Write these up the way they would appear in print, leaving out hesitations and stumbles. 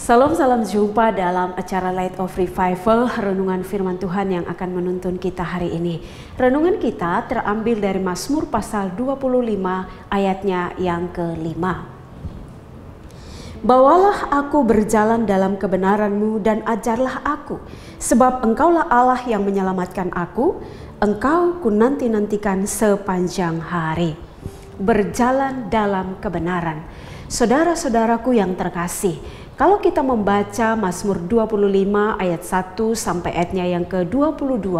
Salam jumpa dalam acara Light of Revival, renungan firman Tuhan yang akan menuntun kita hari ini. Renungan kita terambil dari Mazmur pasal 25 ayatnya yang ke-5. Bawalah aku berjalan dalam kebenaran-Mu dan ajarlah aku, sebab Engkaulah Allah yang menyelamatkan aku, Engkau ku nanti-nantikan sepanjang hari. Berjalan dalam kebenaran. Saudara-saudaraku yang terkasih, kalau kita membaca Mazmur 25 ayat 1 sampai ayatnya yang ke-22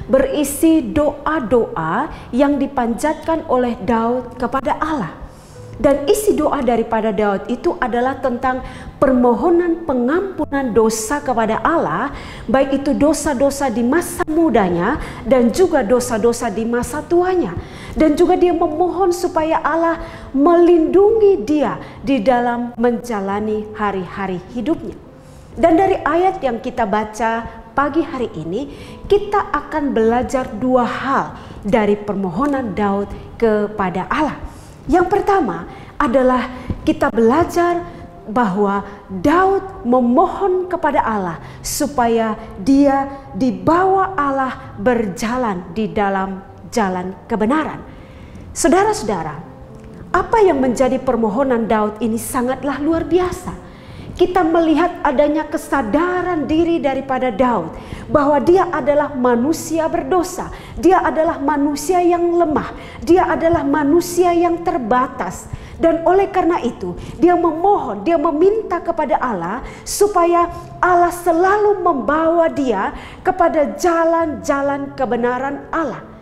berisi doa-doa yang dipanjatkan oleh Daud kepada Allah. Dan isi doa daripada Daud itu adalah tentang permohonan pengampunan dosa kepada Allah, baik itu dosa-dosa di masa mudanya dan juga dosa-dosa di masa tuanya. Dan juga dia memohon supaya Allah melindungi dia di dalam menjalani hari-hari hidupnya. Dan dari ayat yang kita baca pagi hari ini, kita akan belajar dua hal dari permohonan Daud kepada Allah. Yang pertama adalah kita belajar bahwa Daud memohon kepada Allah supaya dia dibawa Allah berjalan di dalam jalan kebenaran. Saudara-saudara, apa yang menjadi permohonan Daud ini sangatlah luar biasa. Kita melihat adanya kesadaran diri daripada Daud bahwa dia adalah manusia berdosa, dia adalah manusia yang lemah, dia adalah manusia yang terbatas. Dan oleh karena itu dia memohon, dia meminta kepada Allah supaya Allah selalu membawa dia kepada jalan-jalan kebenaran Allah.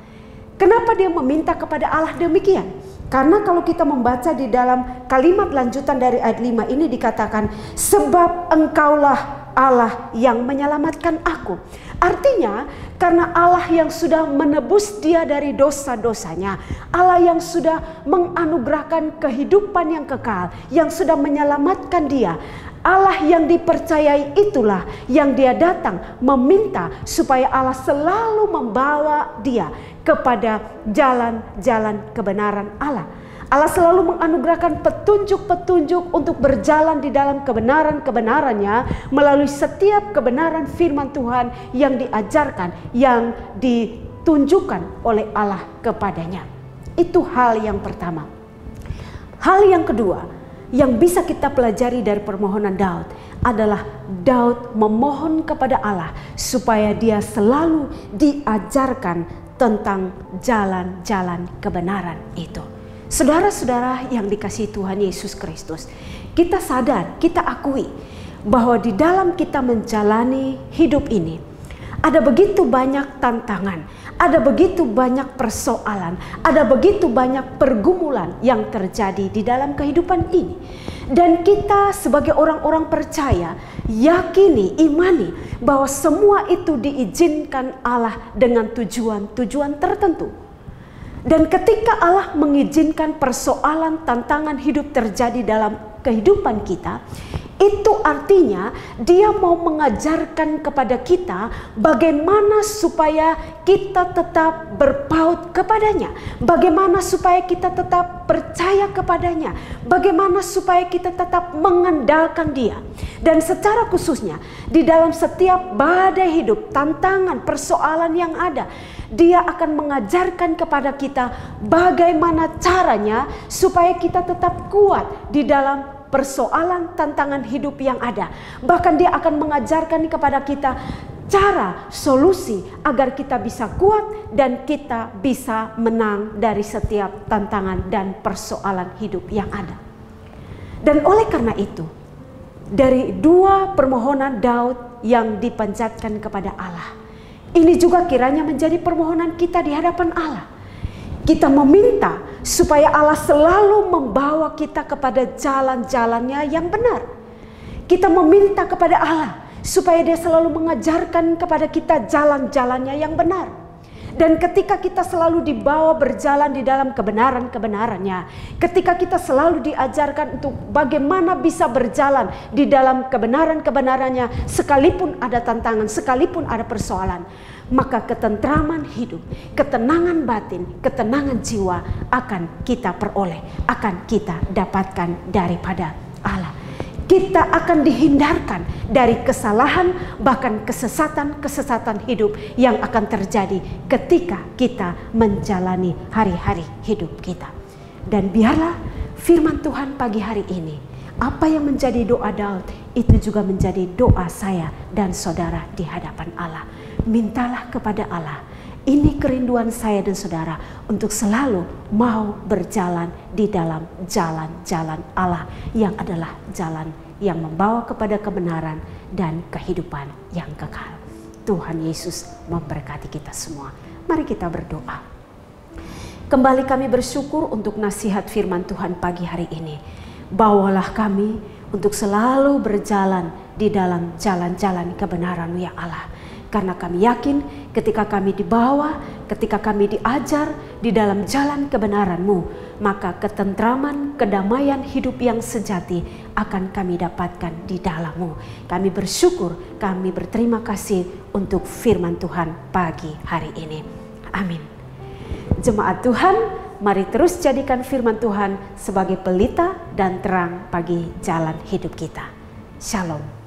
Kenapa dia meminta kepada Allah demikian? Karena kalau kita membaca di dalam kalimat lanjutan dari ayat 5 ini dikatakan, sebab Engkaulah Allah yang menyelamatkan aku. Artinya karena Allah yang sudah menebus dia dari dosa-dosanya, Allah yang sudah menganugerahkan kehidupan yang kekal, yang sudah menyelamatkan dia, Allah yang dipercayai itulah yang dia datang meminta supaya Allah selalu membawa dia kepada jalan-jalan kebenaran Allah. Allah selalu menganugerahkan petunjuk-petunjuk untuk berjalan di dalam kebenaran-kebenarannya melalui setiap kebenaran firman Tuhan yang diajarkan, yang ditunjukkan oleh Allah kepadanya. Itu hal yang pertama. Hal yang kedua yang bisa kita pelajari dari permohonan Daud adalah Daud memohon kepada Allah supaya dia selalu diajarkan tentang jalan-jalan kebenaran itu. Saudara-saudara yang dikasihi Tuhan Yesus Kristus, kita sadar, kita akui bahwa di dalam kita menjalani hidup ini ada begitu banyak tantangan, ada begitu banyak persoalan, ada begitu banyak pergumulan yang terjadi di dalam kehidupan ini. Dan kita sebagai orang-orang percaya, yakini, imani bahwa semua itu diizinkan Allah dengan tujuan-tujuan tertentu. Dan ketika Allah mengizinkan persoalan, tantangan hidup terjadi dalam kehidupan kita, itu artinya dia mau mengajarkan kepada kita bagaimana supaya kita tetap berpaut kepadanya, bagaimana supaya kita tetap percaya kepadanya, bagaimana supaya kita tetap mengandalkan dia. Dan secara khususnya di dalam setiap badai hidup, tantangan, persoalan yang ada, dia akan mengajarkan kepada kita bagaimana caranya supaya kita tetap kuat di dalam persoalan, tantangan hidup yang ada. Bahkan dia akan mengajarkan kepada kita cara, solusi agar kita bisa kuat dan kita bisa menang dari setiap tantangan dan persoalan hidup yang ada. Dan oleh karena itu, dari dua permohonan Daud yang dipanjatkan kepada Allah, ini juga kiranya menjadi permohonan kita di hadapan Allah. Kita meminta supaya Allah selalu membawa kita kepada jalan-jalannya yang benar. Kita meminta kepada Allah supaya dia selalu mengajarkan kepada kita jalan-jalannya yang benar. Dan ketika kita selalu dibawa berjalan di dalam kebenaran-kebenarannya, ketika kita selalu diajarkan untuk bagaimana bisa berjalan di dalam kebenaran-kebenarannya, sekalipun ada tantangan, sekalipun ada persoalan, maka ketentraman hidup, ketenangan batin, ketenangan jiwa akan kita peroleh, akan kita dapatkan daripada Allah. kita akan dihindarkan dari kesalahan, bahkan kesesatan-kesesatan hidup yang akan terjadi ketika kita menjalani hari-hari hidup kita. Dan biarlah firman Tuhan pagi hari ini, apa yang menjadi doa Daud, itu juga menjadi doa saya dan saudara di hadapan Allah. Mintalah kepada Allah, ini kerinduan saya dan saudara untuk selalu mau berjalan di dalam jalan-jalan Allah yang adalah jalan yang membawa kepada kebenaran dan kehidupan yang kekal. Tuhan Yesus memberkati kita semua. Mari kita berdoa. Kembali kami bersyukur untuk nasihat firman Tuhan pagi hari ini. Bawalah kami untuk selalu berjalan di dalam jalan-jalan kebenaran-Mu ya Allah. Karena kami yakin ketika kami dibawa, ketika kami diajar di dalam jalan kebenaran-Mu, maka ketentraman, kedamaian hidup yang sejati akan kami dapatkan di dalam-Mu. Kami bersyukur, kami berterima kasih untuk firman Tuhan pagi hari ini. Amin. Jemaat Tuhan, mari terus jadikan firman Tuhan sebagai pelita dan terang bagi jalan hidup kita. Shalom.